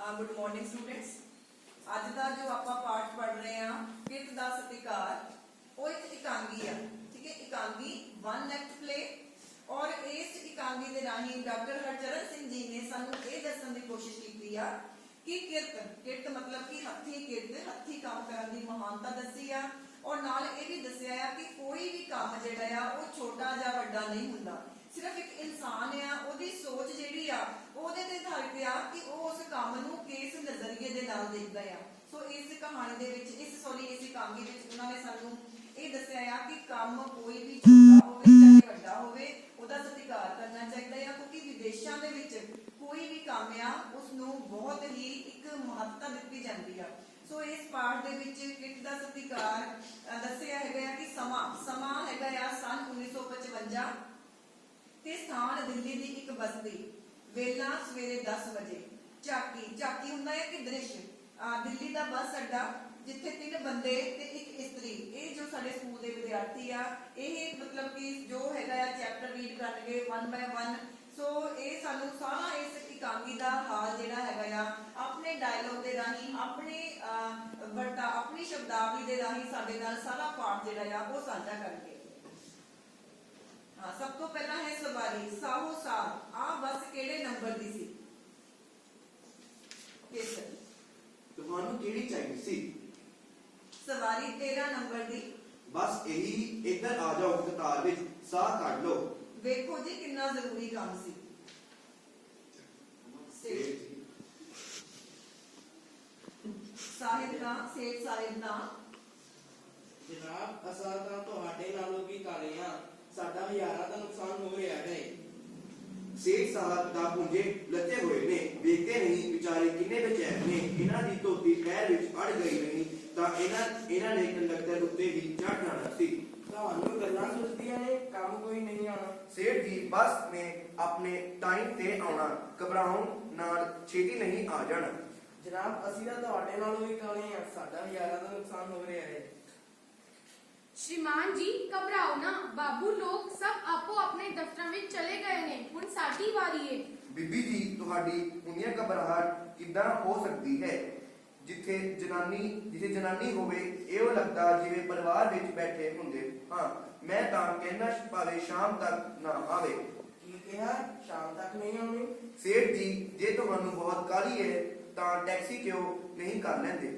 Good morning students. ਅੱਜ ਦਾ ਜੋ ਆਪਾਂ ਪਾਠ ਪੜ ਰਹੇ ਆ ਕਿਰਤ ਦਾ ਸਤਿਕਾਰ, ਉਹ ਇੱਕ ਇਕਾਂਗੀ ਆ। ਠੀਕ ਹੈ, ਇਕਾਂਗੀ ਵਨ ਐਕਟ ਪਲੇ। ਔਰ ਇਸ ਇਕਾਂਗੀ ਦੇ ਰਾਹੀਂ ਡਾਕਟਰ ਹਰਚਰਨ ਸਿੰਘ ਜੀ ਨੇ ਸਾਨੂੰ ਇਹ ਦੱਸਣ ਦੀ ਕੋਸ਼ਿਸ਼ ਕੀਤੀ ਆ ਕਿ ਕਿਰਤ ਮਤਲਬ ਕਿ ਹੱਥੀਂ ਕਿਰਤ, ਹੱਥੀਂ ਕੰਮ ਕਰਨ ਦੀ ਮਹਾਨਤਾ ਦੱਸੀ ਆ। ਔਰ ਨਾਲ ਇਹ ਵੀ ਦੱਸਿਆ ਆ ਕਿ ਕੋਈ ਵੀ ਕੰਮ ਜਿਹੜਾ ਆ ਉਹ ਛੋਟਾ ਜਾਂ ਵੱਡਾ ਨਹੀਂ ਹੁੰਦਾ, ਸਿਰਫ ਇੱਕ ਇਨਸਾਨ ਆ, ਉਹਦੀ ਸੋਚ ਜਿਹੜੀ ਆ ਉਹਦੇ ਤੇ ਆਧਾਰਿਤ ਆ ਕਿ ਉਹ ਉਸ ਕੰਮ ਨੂੰ ਕਿਸ ਨਜ਼ਰੀਏ ਦੇ ਨਾਲ ਦੇਖਦਾ ਆ। ਸੋ ਇਸ ਕਹਾਣੀ ਦੇ ਵਿੱਚ ਇਸ ਇਕਾਂਗੀ ਵਿੱਚ ਉਹਨਾਂ ਨੇ ਸਾਨੂੰ ਇਹ ਦੱਸਿਆ ਆ ਕਿ ਕੰਮ ਕੋਈ ਵੀ ਛੋਟਾ ਹੋਵੇ ਚਾਹੇ ਵੱਡਾ ਹੋਵੇ, ਉਹਦਾ ਸਤਿਕਾਰ ਕਰਨਾ ਚਾਹੀਦਾ ਆ, ਕਿਉਂਕਿ ਵਿਦੇਸ਼ਾਂ ਦੇ ਵਿੱਚ ਕੋਈ ਵੀ ਕੰਮ ਆ ਉਸ ਨੂੰ ਬਹੁਤ ਹੀ ਇੱਕ ਮਹੱਤਤਾ ਦਿੱਤੀ ਜਾਂਦੀ ਆ। ਸੋ ਇਸ ਪਾਠ ਦੇ ਵਿੱਚ ਕਿਰਤ ਦਾ ਸਤਿਕਾਰ ਦੱਸਿਆ ਹੈਗਾ ਆ ਕਿ ਸਮਾਂ ਹੈਗਾ ਆ ਸੰਨ 1955 ਤੇ ਸਥਾਨ ਦਿੱਲੀ ਦੀ ਇੱਕ ਬਸਤੀ, ਵੇਲਾ ਸਵੇਰੇ 10 ਵਜੇ। ਝਾਕੀ ਹੁੰਦਾ ਹੈ ਕਿ ਦ੍ਰਿਸ਼, ਦਿੱਲੀ ਦਾ ਬੱਸ ਅੱਡਾ ਜਿੱਥੇ 3 ਬੰਦੇ ਤੇ ਇੱਕ ਇਸਤਰੀ, ਇਹ ਜੋ ਸਾਡੇ ਸਕੂਲ ਦੇ ਵਿਦਿਆਰਥੀ ਆ ਇਹ ਮਤਲਬ ਕਿ ਜੋ ਹੈਗਾ ਆ ਚੈਪਟਰ ਰੀਡ ਕਰਨਗੇ 1 ਬਾय 1। ਸੋ ਇਹ ਸਾਨੂੰ ਸਾਰਾ ਇਸ ਇਕਾਂਗੀ ਦਾ ਹਾਲ ਜਿਹੜਾ ਹੈਗਾ ਆ ਆਪਣੇ ਡਾਇਲੋਗ ਦੇ ਰਾਹੀਂ, ਆਪਣੀ ਸ਼ਬਦਾਵਲੀ ਦੇ ਰਾਹੀਂ ਸਾਡੇ ਨਾਲ ਸਾਰਾ ਪਾਠ ਜਿਹੜਾ ਆ ਉਹ ਸਾਂਝਾ ਕਰਨਗੇ। ਸਭ ਤੋਂ ਪਹਿਲਾਂ ਹੈ ਸਵਾਰੀ। ਸਾਹੋ ਸਾਹ, ਆ ਬੱਸ ਕਿਹੜੇ ਨੰਬਰ ਦੀ ਸੀ? ਤੁਹਾਨੂੰ ਕਿਹੜੀ ਚਾਹੀਦੀ ਸੀ? ਸਵਾਰੀ 13 ਨੰਬਰ ਦੀ। ਬਸ ਇਹੀ, ਇੱਧਰ ਆ ਜਾਓ, ਕਤਾਰ ਵਿੱਚ ਸਾਹ ਕੱਢ ਲਓ। ਵੇਖੋ ਜੀ ਕਿੰਨਾ ਜ਼ਰੂਰੀ ਕੰਮ ਸੀ। ਸਾਹਿਬ ਦਾ ਸੇਠ ਸਾਹਿਬ ਦਾ ਜਨਾਬ, ਅਸਾਂ ਤਾਂ ਤੁਹਾਡੇ ਨਾਲੋਂ ਵੀ ਕਾਲੇ ਆ, ਸਾਡਾ ਹਜ਼ਾਰਾਂ ਦਾ ਨੁਕਸਾਨ ਹੋ ਰਿਹਾ ਹੈ। ਸੇਠ ਸਾਹਿਬ ਦਾ ਪੁੰਜੇ ਲੱਤੇ ਹੋਏ ਨੇ, ਵੇਖਦੇ ਨਹੀਂ ਵਿਚਾਰੇ ਕਿੰਨੇ ਬੇਚੈਨ ਨੇ। ਇਹਨਾਂ ਦੀ ਧੋਤੀ ਪੈਰ ਵਿੱਚ ਅੜ ਗਈ ਨਹੀਂ ਤਾਂ ਇਹਨਾਂ ਨੇ ਕੰਡਕਟਰ ਉੱਤੇ ਵੀ ਚੜ ਜਾਣਾ ਸੀ। ਤੁਹਾਨੂੰ ਗੱਲਾਂ ਸੁਝਦੀਆਂ ਨੇ, ਕੰਮ ਕੋਈ ਨਹੀਂ ਆਉਣਾ। ਸੇਠ ਜੀ ਬੱਸ ਨੇ ਆਪਣੇ ਟਾਈਮ ਤੇ ਆਉਣਾ, ਘਬਰਾਉਣ ਨਾਲ ਛੇਤੀ ਨਹੀਂ ਆ ਜਾਣਾ। ਜਨਾਬ, ਅਸੀਂ ਤਾਂ ਤੁਹਾਡੇ ਨਾਲੋਂ ਵੀ ਕਾਲੇ ਆ, ਸਾਡਾ ਹਜ਼ਾਰਾਂ ਦਾ ਨੁਕਸਾਨ ਹੋ ਰਿਹਾ ਹੈ। श्रीमान जी घबराओ ना, बाबू लोग सब आपो अपने दफ्तर में चले गए ने, हुण साडी वारी है। ਬੀਬੀ ਜੀ ਤੁਹਾਡੀ ਉਨੀਆਂ ਘਬਰਾਹਟ ਕਿੱਦਾਂ ਹੋ ਸਕਦੀ ਹੈ? ਜਿੱਥੇ ਜਨਾਨੀ ਹੋਵੇ ਇਹੋ ਲੱਗਦਾ ਜਿਵੇਂ ਪਰਿਵਾਰ ਵਿੱਚ ਬੈਠੇ ਹੁੰਦੇ ਹਾਂ। ਮੈਂ ਤਾਂ ਕਹਿਣਾ ਭਾਵੇਂ ਸ਼ਾਮ ਤੱਕ ਨਾ ਆਵੇ। ਕੀ ਕਿਹਾ? ਸ਼ਾਮ ਤੱਕ ਨਹੀਂ ਆਉਣੀ? ਸੇਠ ਜੀ ਜੇ ਤੁਹਾਨੂੰ ਬਹੁਤ ਕਾਹਲੀ ਹੈ ਤਾਂ ਟੈਕਸੀ ਕਿਉਂ ਨਹੀਂ ਕਰ ਲੈਂਦੇ?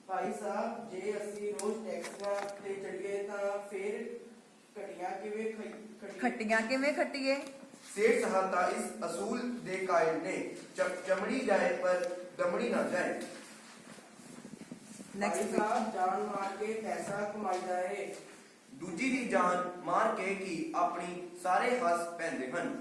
ਭਾਈ ਸਾਹਿਬ, ਜੇ ਅਸੀਂ ਰੋਜ਼ ਟੈਕਸੀਆਂ ਤੇ ਚੜੀਏ ਤਾਂ ਫਿਰ ਖੱਟੀਆਂ ਕਿਵੇਂ ਖੱਟੀਏ? ਸੇਠ ਸਾਹਿਬ ਤਾਂ ਇਸ ਅਸੂਲ ਦੇ ਕਾਇਲ ਨੇ, ਚਮੜੀ ਜਾਏ ਪਰ ਦਮੜੀ ਨਾ ਜਾਏ। ਭਾਈ ਸਾਹਿਬ, ਜਾਨ ਮਾਰ ਕੇ ਪੈਸਾ ਕਮਾਈਦਾ ਹੈ। ਦੂਜੀ ਦੀ ਜਾਨ ਮਾਰ ਕੇ ਕੀ ਆਪਣੀ ਸਾਰੇ ਹੱਸ ਪੈਂਦੇ ਹਨ।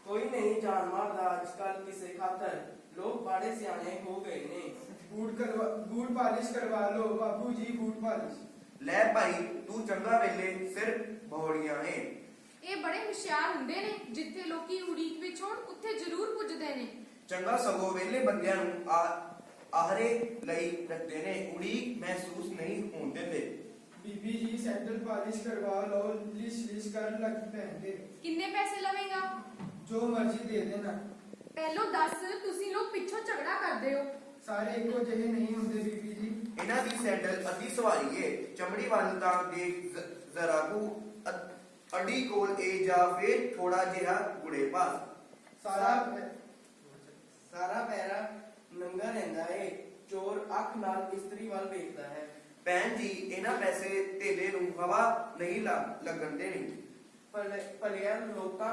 ਕੋਈ ਨਹੀਂ ਜਾਨ ਮਾਰਦਾ ਅੱਜ ਕੱਲ ਕਿਸੇ ਖਾਤਰ, ਲੋਕ ਬਾੜੇ ਸਿਆਣੇ ਹੋ ਗਏ ਨੇ। बूट पालिश करवा लो बाबू जी, बूट पालिश। ਲੈ ਭਾਈ ਤੂੰ ਚੰਗਾ ਵੇਲੇ ਸਿਰ ਬਹੋੜੀਆਂ ਏ। ਇਹ ਬੜੇ ਹੁਸ਼ਿਆਰ ਹੁੰਦੇ ਨੇ, ਜਿੱਥੇ ਲੋਕੀ ਉਡੀਕ ਵਿੱਚ ਹੋਣ ਉੱਥੇ ਜ਼ਰੂਰ ਪੁੱਜਦੇ ਨੇ। ਚੰਗਾ ਸਗੋਂ ਵੇਲੇ ਬੰਦਿਆਂ ਨੂੰ ਆਹਰੇ ਲਈ ਰੱਖਦੇ ਨੇ, ਉਡੀਕ ਮਹਿਸੂਸ ਨਹੀਂ ਹੋਣ ਦਿੰਦੇ। बीबी जी सैंडल पालिश करवा लो, लिश लिश कर लग पहनते। ਕਿੰਨੇ ਪੈਸੇ ਲਵੇਂਗਾ? जो मर्जी दे देना। ਪਹਿਲੋਂ ਦੱਸ, ਤੁਸੀਂ ਲੋਕ ਪਿੱਛੋਂ ਝਗੜਾ ਕਰਦੇ ਹੋ। सारे एको जहे नहीं होंगे बीबी जी। ਇਹਨਾਂ ਦੀ ਸੈਂਡਲ ਅੱਧੀ ਸਵਾਰੀ ਏ, ਚਮੜੀ ਵੱਲ ਤਾਂ ਦੇਖ ਜ਼ਰਾ ਕੁ, ਅੱਡੀ ਕੋਲ ਏ ਜਾਂ ਫੇਰ ਥੋੜਾ ਜਿਹਾ ਗੁੜੇ ਪਾਸ। ਸਾਰਾ ਪੈਰਾ ਨੰਗਾ ਰਹਿੰਦਾ ਏ, ਚੋਰ ਅੱਖ ਨਾਲ ਇਸਤਰੀ ਵੱਲ ਵੇਖਦਾ ਹੈ। ਭੈਣ ਜੀ ਇਹਨਾਂ ਪੈਸੇ ਧੇਲੇ ਨੂੰ ਹਵਾ ਨਹੀਂ ਲੱਗਣ ਦੇਣੀ। ਭਲਿਆ ਲੋਕਾਂ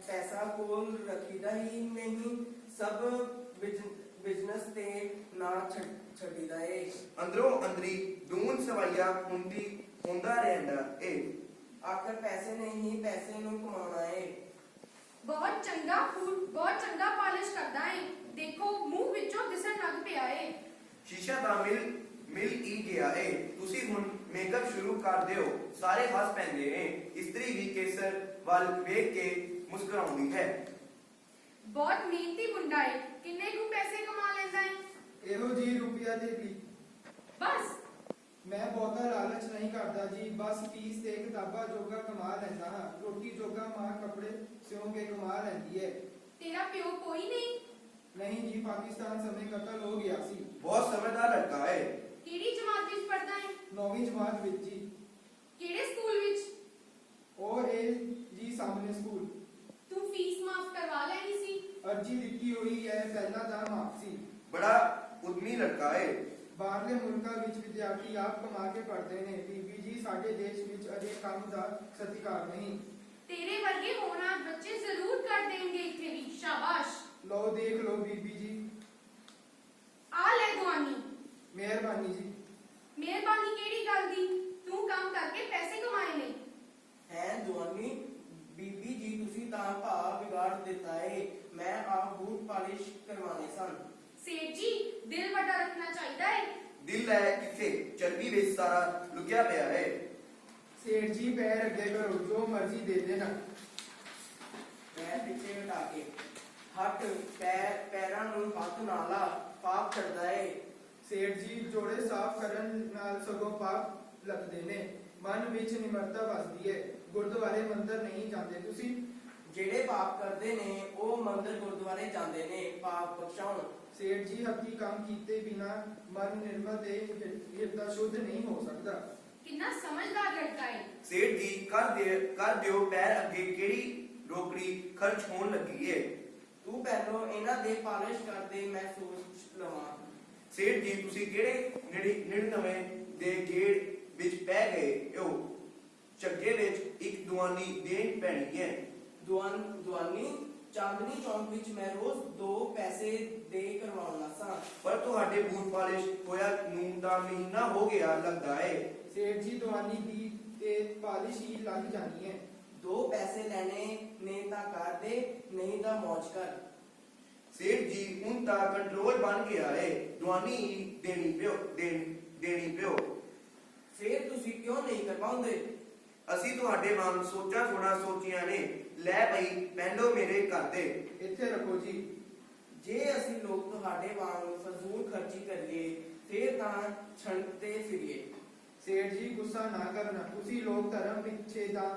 ਪੈਸਾ ਕੋਲ ਰੱਖੀਦਾ ਹੀ ਨਹੀਂ, ਸਭ ਬਿਜ਼ਨਸ ਤੇ ਨਾ ਛੱਡੀਦਾ ਏ। ਅੰਦਰੋਂ ਅੰਦਰੀ ਦੂਨ ਸਵਾਈਆ ਹੁੰਦਾ ਰਹਿੰਦਾ ਏ। ਆਖਰ ਪੈਸੇ ਨਹੀਂ, ਪੈਸੇ ਨੂੰ ਕਮਾਉਣਾ ਏ। ਬਹੁਤ ਚੰਗਾ ਪਾਲਿਸ਼ ਕਰਦਾ ਏ, ਦੇਖੋ ਮੂੰਹ ਵਿੱਚੋਂ ਦਿਸਣ ਲੱਗ ਪਿਆ ਏ। ਸ਼ੀਸ਼ਾ ਤਾਂ ਮਿਲ ਹੀ ਗਿਆ ਏ। ਤੁਸੀਂ ਹੁਣ ਮੇਕਅਪ ਸ਼ੁਰੂ ਕਰ ਦਿਓ। ਸਾਰੇ ਹੱਸ ਪੈਂਦੇ ਨੇ। ਇਸਤਰੀ ਵੀ ਕੇਸਰ ਵੱਲ ਵੇਖ ਕੇ ਮੁਸਕਰਾਉਂਦੀ ਹੈ। ਬਹੁਤ ਮਿਹਨਤੀ ਮੁੰਡਾ ਏ, ਕਿੰਨੇ ਕੁ ਪੈਸੇ ਕਮਾ ਲੈਂਦਾ ਏ? ਇਹੋ ਜੀ ਰੁਪਿਆ ਤੇ ਵੀ ਬਸ मैं बहुता लालच नहीं करता जी, बस फीस ते किताबा जोगा कमा लैंदा हां, रोटी जोगा मां कपड़े सिਉਂ के कमा लैंदी है। तेरा प्यो कोई नहीं? ਨਹੀਂ ਜੀ, ਪਾਕਿਸਤਾਨ ਸਮੇਂ ਕਤਲ ਹੋ ਗਿਆ ਸੀ। ਬਹੁਤ ਸਮਝਦਾਰ ਲੜਕਾ ਹੈ। ਕਿਹੜੀ ਜਮਾਤ ਵਿੱਚ ਪੜ੍ਹਦਾ ਹੈ? 9ਵੀਂ ਜਮਾਤ ਵਿੱਚ ਜੀ। ਕਿਹੜੇ ਸਕੂਲ ਵਿੱਚ? ਉਹ ਇਹ ਜੀ ਸਾਹਮਣੇ ਸਕੂਲ। ਤੂੰ ਫੀਸ ਮਾਫ ਕਰਵਾ ਲੈਣੀ ਸੀ। ਅਰਜੀ ਦਿੱਤੀ ਹੋਈ ਹੈ, ਪਹਿਲਾਂ ਤਾਂ ਮਾਫ ਸੀ। ਬੜਾ ਉਦਮੀ ਲੜਕਾ ਹੈ। ਬਾਹਰਲੇ ਮੁਲਕਾਂ ਵਿੱਚ ਵਿਦਿਆਰਥੀ ਆਪ ਕਮਾ ਕੇ ਪੜ੍ਹਦੇ ਨੇ। ਬੀਬੀ ਜੀ, ਸਾਡੇ ਦੇਸ਼ ਵਿੱਚ ਅਜੇ ਕੰਮ ਦਾ ਸਤਿਕਾਰ ਨਹੀਂ। ਤੇਰੇ ਵਰਗੇ ਹੋਣਾ ਬੱਚੇ ਜ਼ਰੂਰ ਕਰ ਦੇਣਗੇ ਇੱਥੇ ਵੀ। ਸ਼ਾਬਾਸ਼। ਲਓ ਦੇਖ ਲਓ ਬੀਬੀ ਜੀ। ਆ ਲੈ ਦੁਆਨੀ। ਮਿਹਰਬਾਨੀ ਜੀ। ਮਿਹਰਬਾਨੀ ਕਿਹੜੀ ਗੱਲ ਦੀ? ਤੂੰ ਕੰਮ ਕਰਕੇ ਪੈਸੇ ਕਮਾਏ ਨੇ। ਹੈ ਦੁਆਨੀ ਬੀਬੀ ਜੀ, ਤੁਸੀਂ ਤਾਂ ਭਾਅ ਵਿਗਾੜ ਦਿੱਤਾ ਏ। ਮੈਂ ਆਪ ਬੂਟ ਪਾਲਿਸ਼ ਕਰਵਾਣੇ ਸਨ। ਸੇਠ ਜੀ, ਦਿਲ ਵੱਡਾ ਰੱਖਣਾ ਚਾਹੀਦਾ ਹੈ। ਦਿਲ ਹੈ ਕਿੱਥੇ? ਚਰਬੀ ਵਿੱਚ ਸਾਰਾ ਲੁਕਿਆ ਪਿਆ ਹੈ। ਸੇਠ ਜੀ, ਪੈਰ ਅੱਗੇ ਕਰੋ, ਜੋ ਮਰਜ਼ੀ ਦੇ ਦੇਣਾ। ਪੈਰ ਪਿੱਛੇ ਹਟਾ ਕੇ ਹੱਥ ਪੈਰਾਂ ਨੂੰ ਹੱਥ ਨਾਲ ਲਾ, ਪਾਪ ਛੱਡਦਾ ਏ। ਸੇਠ ਜੀ, ਜੋੜੇ ਸਾਫ਼ ਕਰਨ ਨਾਲ ਸਗੋਂ ਪਾਪ ਲੱਗਦੇ ਨੇ। ਮਨ ਵਿੱਚ ਨਿਮਰਤਾ ਵਸਦੀ ਹੈ। ਗੁਰਦੁਆਰੇ ਮੰਦਰ ਨਹੀਂ ਜਾਂਦੇ ਤੁਸੀਂ? ਜਿਹੜੇ ਪਾਪ ਕਰਦੇ ਨੇ ਉਹ ਮੰਦਰ ਗੁਰਦੁਆਰੇ ਜਾਂਦੇ ਨੇ ਪਾਪ ਬਖਸ਼ਾਉਣ। ਸੇਠ ਜੀ, ਹੱਥੀਂ ਕੰਮ ਕੀਤੇ ਬਿਨਾ ਮਨ ਨਿਰਮਲ ਤੇ ਹਿਰਦਾ ਸ਼ੁੱਧ ਨਹੀਂ ਹੋ ਸਕਦਾ। ਕਿੰਨਾ ਸਮਝਦਾਰ ਲੜਕਾ ਹੈ। ਸੇਠ ਜੀ, ਕਰ ਦਿਓ ਪੈਰ ਅੱਗੇ, ਕਿਹੜੀ ਰੋਕੜੀ ਖਰਚ ਹੋਣ ਲੱਗੀ ਏ। ਤੂੰ ਪਹਿਲੋਂ ਇਹਨਾਂ ਦੇ ਪਾਲਿਸ਼ ਕਰਦੇ, ਮੈਂ ਸੋਚ ਲਵਾਂ। ਸੇਠ ਜੀ, ਤੁਸੀਂ ਕਿਹੜੇ 99 ਦੇ ਗੇੜ ਵਿੱਚ ਪੈ ਗਏ ਹੋ? ਚੱਗੇ ਵਿੱਚ ਇੱਕ ਦੁਆਨੀ ਦੇਣ ਪੈਣੀ ਹੈ। ਦੁਆਨੀ ਚਾਂਦਨੀ ਚੌਂਕ ਵਿੱਚ ਮੈਂ ਰੋਜ਼ 2 ਪੈਸੇ ਦੇ ਕਰਵਾਉਣਾ ਸਾਂ। ਪਰ ਤੁਹਾਡੇ ਬੂਟ ਪਾਲਿਸ਼ ਹੋਇਆ ਨੂੰ ਦਾ ਮਹੀਨਾ ਹੋ ਗਿਆ ਲੱਗਦਾ ਹੈ। ਸੇਠ ਜੀ, ਦਵਾਨੀ ਦੀ ਤੇ ਪਾਲਿਸ਼ ਹੀ ਲੱਗ ਜਾਣੀ ਹੈ। 2 ਪੈਸੇ ਲੈਣੇ ਨੇ ਤਾਂ ਕਰ ਦੇ, ਨਹੀਂ ਤਾਂ ਮੌਜ ਕਰ। ਸੇਠ ਜੀ, ਹੁਣ ਤਾਂ ਕੰਟਰੋਲ ਬਣ ਗਿਆ ਹੈ। ਦੁਆਨੀ ਹੀ ਦੇਣੀ ਪਿਓ। ਫਿਰ ਤੁਸੀਂ ਕਿਉਂ ਨਹੀਂ ਕਰਵਾਉਂਦੇ? ਅਸੀਂ ਤੁਹਾਡੇ ਵਾਂਗ ਸੋਚਾਂ ਥੋੜਾ ਸੋਚੀਆਂ ਨੇ। ਲੈ ਭਈ ਪਹਿਲੋ ਮੇਰੇ ਘਰ ਦੇ। ਇੱਥੇ ਰੱਖੋ ਜੀ। ਜੇ ਅਸੀਂ ਲੋਕ ਤੁਹਾਡੇ ਵਾਂਗ ਫਜ਼ੂਲ ਖਰਚੀ ਕਰੀਏ ਫਿਰ ਤਾਂ ਛੰਡਦੇ ਫਿਰੀਏ। ਸੇਠ ਜੀ, ਗੁੱਸਾ ਨਾ ਕਰਨਾ। ਤੁਸੀਂ ਲੋਕ ਧਰਮ ਪਿੱਛੇ ਤਾਂ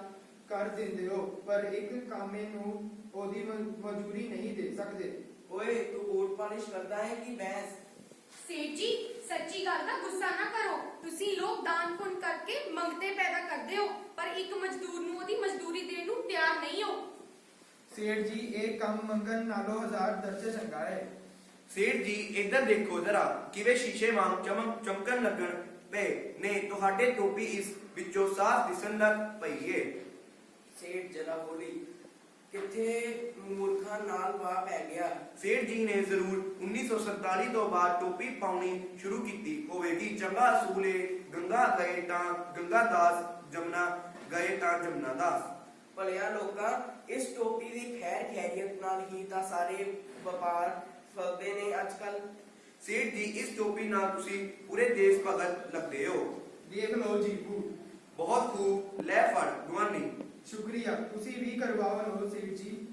ਕਰ ਦਿੰਦੇ ਹੋ, ਪਰ ਇੱਕ ਕਾਮੇ ਨੂੰ ਉਹਦੀ ਮਜ਼ਦੂਰੀ ਨਹੀਂ ਦੇ ਸਕਦੇ। ਓਏ ਤੂੰ ਬੂਟ ਪਾਲਿਸ਼ ਕਰਦਾ ਹੈ ਕਿ ਬੈਂਸ? ਸੇਠ ਜੀ, ਸੱਚੀ ਗੱਲ ਦਾ ਗੁੱਸਾ ਨਾ ਕਰੋ। ਤੁਸੀਂ ਲੋਕ ਦਾਨ ਪੁੰਨ ਕਰਕੇ ਮੰਗਤੇ ਪੈਦਾ ਕਰਦੇ ਹੋ, ਪਰ ਇੱਕ ਮਜ਼ਦੂਰ ਨੂੰ ਉਹਦੀ ਮਜ਼ਦੂਰੀ ਦੇਣ ਨੂੰ ਤਿਆਰ ਨਹੀਂ ਹੋ। ਸੇਠ ਜੀ, ਇਹ ਕੰਮ ਮੰਗਣ ਨਾਲੋਂ 1000 ਦਰਜੇ ਚੰਗਾ ਹੈ। ਸੇਠ ਜੀ, ਇੱਧਰ ਦੇਖੋ ਜ਼ਰਾ, ਕਿਵੇਂ ਸ਼ੀਸ਼ੇ ਵਾਂਗ ਚਮਕਣ ਲੱਗਣ ਪਏ ਨੇ। ਤੁਹਾਡੇ ਟੋਪੀ ਇਸ ਵਿੱਚੋਂ ਸਾਫ਼ ਦਿਸਣ ਲੱਗ ਪਈ ਏ। ਸੇਠ ਜਰਾ ਬੋਲੀ, ਕਿੱਥੇ ਮੂਰਖਾਂ ਨਾਲ ਵਾਹ ਪੈ ਗਿਆ। ਸੇਠ ਜੀ ਨੇ ਜ਼ਰੂਰ 1947 ਤੋਂ ਬਾਅਦ ਟੋਪੀ ਪਾਉਣੀ ਸ਼ੁਰੂ ਕੀਤੀ ਹੋਵੇਗੀ। ਚੰਗਾ ਅਸੂਲ ਏ, ਗੰਗਾ ਗਏ ਤਾਂ ਗੰਗਾ ਦਾਸ, ਜਮਨਾ ਗਏ ਤਾਂ ਜਮਨਾ ਦਾਸ। ਭਲਿਆ ਲੋਕਾਂ, ਇਸ ਟੋਪੀ ਦੀ ਖੈਰ ਖੈਰੀਅਤ ਨਾਲ ਹੀ ਤਾਂ ਸਾਰੇ ਵਪਾਰ ਫਲਦੇ ਨੇ ਅੱਜ ਕੱਲ। ਸੇਠ ਜੀ, ਇਸ ਟੋਪੀ ਨਾਲ ਤੁਸੀਂ ਪੂਰੇ ਦੇਸ਼ ਭਗਤ ਲੱਗਦੇ ਹੋ। ਦੇਖ ਲਓ ਜੀ ਬੂਟ। ਬਹੁਤ ਖੂਬ, ਲੈ ਫੜ ਦੁਆਨੀ। ਸ਼ੁਕਰੀਆ, ਤੁਸੀਂ ਵੀ ਕਰਵਾਓ ਲਓ ਸੇਠ ਜੀ।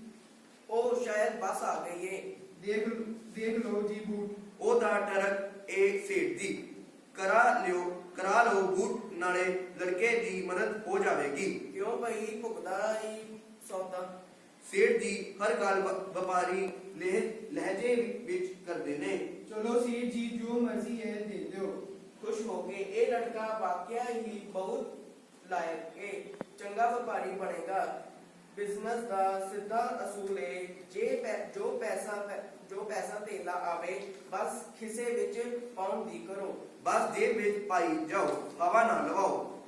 ਉਹ ਸ਼ਾਇਦ ਬਸ ਆ ਗਈ ਏ। ਦੇਖ ਲਓ ਜੀ ਬੂਟ। ਉਹ ਤਾਂ ਟਰਕ ਏ ਸੇਠ ਜੀ। ਕਰਾ ਲਓ ਬੂਟ, ਨਾਲੇ ਲੜਕੇ ਦੀ ਮਦਦ ਹੋ ਜਾਵੇਗੀ। ਕਿਉਂ ਭਈ ਭੁਗਦਾ ਹੀ ਸੌਦਾ? ਸੇਠ ਜੀ ਹਰ ਗੱਲ ਵਪਾਰੀ ਲਹਿਜੇ ਵਿੱਚ ਕਰਦੇ ਨੇ। ਚਲੋ ਸੇਠ ਜੀ, ਜੋ ਮਰਜ਼ੀ ਹੈ ਦੇ ਦਿਓ। ਖੁਸ਼ ਹੋ ਕੇ, ਇਹ ਲੜਕਾ ਵਾਕਿਆ ਹੀ ਬਹੁਤ ਲਾਇਕ ਏ, ਚੰਗਾ ਵਪਾਰੀ ਬਣੇਗਾ। ਬਿਜ਼ਨਸ ਦਾ ਸਿੱਧਾ ਅਸੂਲ ਏ, ਜੋ ਪੈਸਾ ਧੇਲਾ ਆਵੇ ਬਸ ਖਿਸੇ ਵਿੱਚ ਪਾਉਣ ਦੀ ਕਰੋ। ਬਸ ਜੇਬ ਵਿੱਚ ਪਾਈ ਜਾਓ, ਹਵਾ ਨਾ ਲਵਾਓ।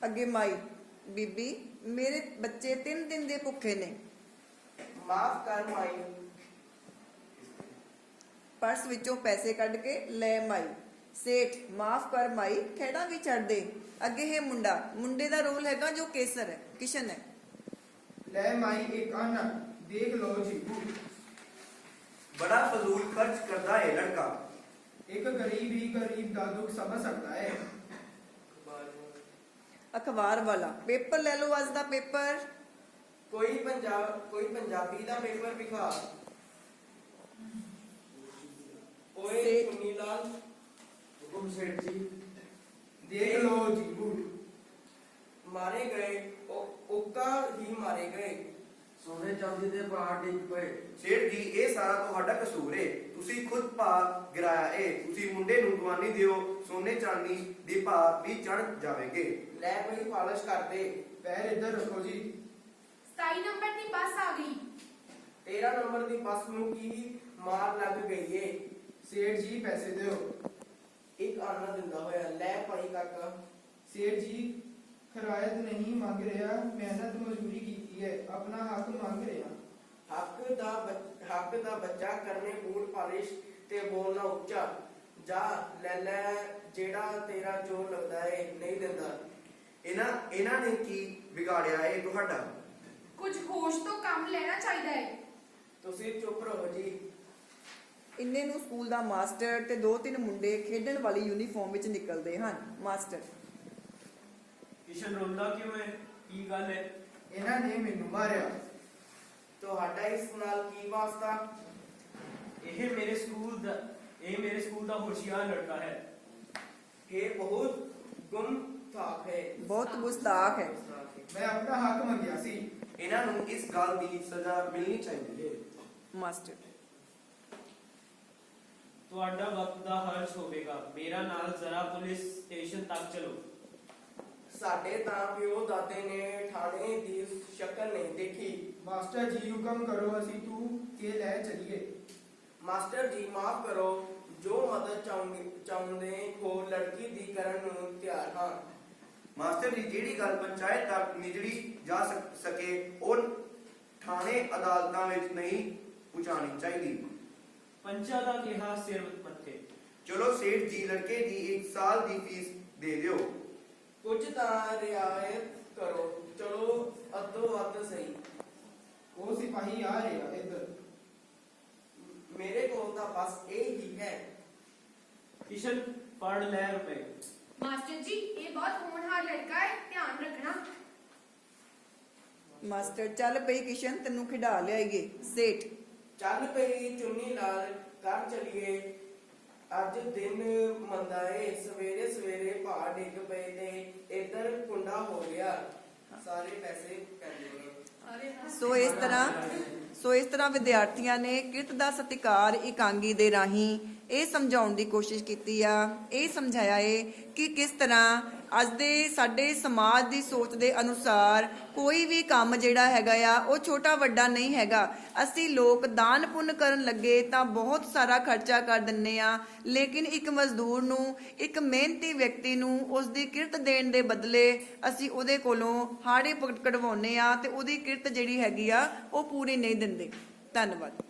ਅੱਗੇ ਮਾਈ, ਬੀਬੀ, ਮੇਰੇ ਬੱਚੇ 3 ਦਿਨ ਦੇ ਭੁੱਖੇ ਨੇ। ਮਾਫ ਕਰ ਮਾਈ। ਪਰਸ ਵਿੱਚੋਂ ਪੈਸੇ ਕੱਢ ਕੇ ਲੈ ਮਾਈ। ਸੇਠ, ਮਾਫ ਕਰ ਮਾਈ, ਖੇੜਾ ਵੀ ਛੱਡ ਦੇ। ਅੱਗੇ ਹੈ ਮੁੰਡੇ ਦਾ ਰੋਲ ਹੈਗਾ ਜੋ ਕੇਸਰ ਹੈ, ਕਿਸ਼ਨ ਹੈ। ਲੈ ਮਾਈ ਇੱਕ ਆਨਾ। ਦੇਖ ਲਓ ਜੀ ਬੂਟ। ਬੜਾ ਫਜ਼ੂਲ ਖਰਚ ਕਰਦਾ ਹੈ ਲੜਕਾ। ਇੱਕ ਗਰੀਬ ਹੀ ਗਰੀਬ ਦਾ ਦੁੱਖ ਸਮਝ ਸਕਦਾ ਹੈ। ਅਖਬਾਰ ਵਾਲਾ, ਪੇਪਰ ਲੈ ਲਓ, ਅੱਜ ਦਾ ਪੇਪਰ। ਕੋਈ ਪੰਜਾਬੀ ਦਾ ਪੇਪਰ ਵਿਖਾ। ਓਏ ਸੇਠ। ਚੁੰਨੀ ਲਾਲ। ਹੁਕਮ ਸੇਠ ਜੀ। ਦੇਖ ਲਓ ਜੀ ਬੂਟ। ਮਾਰੇ ਗਏ, ਉੱਕਾ ਹੀ ਮਾਰੇ ਗਏ। ਸੋਨੇ ਚਾਂਦੀ ਦੇ ਭਾਅ ਡਿੱਗ ਪਏ। ਸੇਠ ਜੀ ਇਹ ਸਾਰਾ ਤੁਹਾਡਾ ਕਸੂਰ ਏ। ਤੁਸੀਂ ਖੁਦ ਭਾਅ ਗਿਰਾਇਆ ਏ। ਤੁਸੀਂ ਮੁੰਡੇ ਨੂੰ ਦਵਾਨੀ ਦਿਓ, ਸੋਨੇ ਚਾਂਦੀ ਦੇ ਭਾਅ ਵੀ ਚੜ ਜਾਵੇਗੇ। ਲੈ ਬਈ ਪਾਲਿਸ਼ ਕਰ ਦੇ। ਪੈਰ ਇੱਧਰ ਰੱਖੋ ਜੀ। 27 ਨੰਬਰ ਦੀ ਬੱਸ ਆ ਗਈ। 13 ਨੰਬਰ ਦੀ ਬੱਸ ਨੂੰ ਕੀ ਮਾਰ ਲੱਗ ਗਈ ਏ। ਸੇਠ ਜੀ ਪੈਸੇ ਦਿਓ। ਇੱਕ ਆਨਾ ਦਿੰਦਾ ਹੋਇਆ, ਲੈ ਭਾਈ ਕਾਕਾ। ਸੇਠ ਜੀ ਖਰਾਇਤ ਨਹੀਂ ਮੰਗ ਰਿਹਾ, ਮਿਹਨਤ ਮਜ਼ਦੂਰੀ ਕੀਤੀ ਹੈ, ਆਪਣਾ ਹੱਕ ਮੰਗ ਰਿਹਾ। ਹੱਕ ਦਾ ਬੱਚਾ ਕਰਨੇ ਬੂਟ ਪਾਲਿਸ਼ ਤੇ ਬੋਲਣਾ ਉੱਚਾ। ਜਾ ਲੈ ਲੈ ਜਿਹੜਾ ਤੇਰਾ ਜੋ ਲੱਗਦਾ ਏ, ਨਹੀਂ ਦਿੰਦਾ। ਇਹਨਾਂ ਨੇ ਕੀ ਵਿਗਾੜਿਆ ਏ ਤੁਹਾਡਾ? ਕੁਝ ਹੋਸ਼ ਤੋਂ ਕੰਮ ਲੈਣਾ ਚਾਹੀਦਾ ਹੈ। ਤੁਸੀਂ ਚੁੱਪ ਰਹੋ ਜੀ। ਇੰਨੇ ਨੂੰ ਸਕੂਲ ਦਾ ਮਾਸਟਰ ਤੇ 2-3 ਮੁੰਡੇ ਖੇਡਣ ਵਾਲੀ ਯੂਨੀਫਾਰਮ ਵਿੱਚ ਨਿਕਲਦੇ ਹਨ। ਮਾਸਟਰ, ਕਿਸ਼ਨ ਰੋਂਦਾ ਕਿਉਂ ਹੈ? ਕੀ ਗੱਲ ਹੈ? ਇਹਨਾਂ ਨੇ ਮੈਨੂੰ ਮਾਰਿਆ। ਤੁਹਾਡਾ ਇਸ ਨਾਲ ਕੀ ਵਾਸਤਾ? ਇਹ ਮੇਰੇ ਸਕੂਲ ਦਾ ਹੋਸ਼ਿਆਰ ਲੜਕਾ ਹੈ। ਇਹ ਬਹੁਤ ਗੁੰਮਥਾਕ ਹੈ। ਬਹੁਤ ਗੁਸਤਾਖ ਹੈ। ਮੈਂ ਆਪਣਾ ਹੱਕ ਮੰਗਿਆ ਸੀ। ਇਹਨਾਂ ਨੂੰ ਇਸ ਗੱਲ ਦੀ ਸਜ਼ਾ ਮਿਲਣੀ ਚਾਹੀਦੀ ਹੈ। ਮਾਸਟਰ, ਤੁਹਾਡਾ ਵਕਤ ਦਾ ਖਰਚ ਹੋਵੇਗਾ। ਮੇਰਾ ਨਾਲ ਜ਼ਰਾ ਪੁਲਿਸ ਸਟੇਸ਼ਨ ਤੱਕ ਚਲੋ। ਸਾਡੇ ਤਾਂ ਪਿਓ ਦਾਦੇ ਨੇ ਥਾਣੇ ਦੀ ਸ਼ਕਲ ਨਹੀਂ ਦੇਖੀ। ਮਾਸਟਰ ਜੀ ਹੁਕਮ ਕਰੋ, ਅਸੀਂ ਤੂੰ ਕੇ ਲੈ ਚਲੀਏ। ਮਾਸਟਰ ਜੀ ਮਾਫ ਕਰੋ, ਜੋ ਮਦਦ ਚਾਹੁੰਦੇ ਹੋ ਲੜਕੀ ਦੀ ਕਰਨ ਨੂੰ ਤਿਆਰ ਹਾਂ। ਮਾਸਟਰ ਜੀ ਜਿਹੜੀ ਗੱਲ ਪੰਚਾਇਤ ਤੱਕ ਨਿਜੜੀ ਜਾ ਸਕੇ ਉਹ ਥਾਣੇ ਅਦਾਲਤਾਂ ਵਿੱਚ ਨਹੀਂ ਪਹੁੰਚਾਣੀ ਚਾਹੀਦੀ। ਪੰਚਾ ਦਾ ਕਿਹਾ ਸਿਰ ਮੱਥੇ। ਚਲੋ ਸੇਠ ਜੀ ਲੜਕੇ ਦੀ 1 ਸਾਲ ਦੀ ਫੀਸ ਦੇ ਦਿਓ। ਕੁਝ ਤਾਂ ਰਿਆਇਤ ਕਰੋ, ਚਲੋ ਅੱਧੋ ਅੱਧ ਸਹੀ। ਉਹ ਸਿਪਾਹੀ ਆ ਰਿਹਾ ਇੱਧਰ। ਮੇਰੇ ਕੋਲ ਤਾਂ ਬਸ ਇਹ ਹੀ ਹੈ। ਕਿਸ਼ਨ ਫੜ ਲੈ ਰੁਪਏ। ਮਾਸਟਰ ਜੀ ਇਹ ਬਹੁਤ ਹੋਣਹਾਰ ਲੜਕਾ ਹੈ, ਧਿਆਨ ਰੱਖਣਾ। ਮਾਸਟਰ, ਚੱਲ ਪਈ ਕਿਸ਼ਨ, ਤੈਨੂੰ ਖਿਡਾ ਲਿਆਈਏ। ਸੇਠ, ਚੱਲ ਪਈ ਚੁੰਨੀ ਲਾਲ ਕਰ ਚਲੀਏ। ਅੱਜ ਦਿਨ ਮੰਦਾ ਏ, ਸਵੇਰੇ ਸਵੇਰੇ ਪਹਾੜ ਡਿੱਗ ਪਏ ਤੇ ਇੱਧਰ ਕੁੰਡਾ ਹੋ ਗਿਆ। ਸਾਰੇ ਪੈਸੇ ਪੈਂਦੇ ਨੇ। ਸੋ ਇਸ ਤਰ੍ਹਾਂ ਵਿਦਿਆਰਥੀਆਂ ਨੇ ਕਿਰਤ ਦਾ ਸਤਿਕਾਰ ਇਕਾਂਗੀ ਦੇ ਰਾਹੀਂ ਇਹ ਸਮਝਾਉਣ ਦੀ ਕੋਸ਼ਿਸ਼ ਕੀਤੀ ਆ। ਇਹ ਸਮਝਾਇਆ ਏ ਕਿ ਕਿਸ ਤਰ੍ਹਾਂ ਅੱਜ ਦੇ ਸਾਡੇ ਸਮਾਜ ਦੀ ਸੋਚ ਦੇ ਅਨੁਸਾਰ ਕੋਈ ਵੀ ਕੰਮ ਜਿਹੜਾ ਹੈਗਾ ਆ ਉਹ ਛੋਟਾ ਵੱਡਾ ਨਹੀਂ ਹੈਗਾ। ਅਸੀਂ ਲੋਕ ਦਾਨ ਪੁੰਨ ਕਰਨ ਲੱਗੇ ਤਾਂ ਬਹੁਤ ਸਾਰਾ ਖਰਚਾ ਕਰ ਦਿੰਨੇ ਆ, ਲੇਕਿਨ ਇੱਕ ਮਜ਼ਦੂਰ ਨੂੰ, ਇੱਕ ਮਿਹਨਤੀ ਵਿਅਕਤੀ ਨੂੰ ਉਸ ਦੀ ਕਿਰਤ ਦੇਣ ਦੇ ਬਦਲੇ ਅਸੀਂ ਉਹਦੇ ਕੋਲੋਂ ਹਾੜੇ ਕਢਵਾਉਂਦੇ ਆ ਤੇ ਉਹਦੀ ਕਿਰਤ ਜਿਹੜੀ ਹੈਗੀ ਆ ਉਹ ਪੂਰੀ ਨਹੀਂ ਦਿੰਦੇ। ਧੰਨਵਾਦ।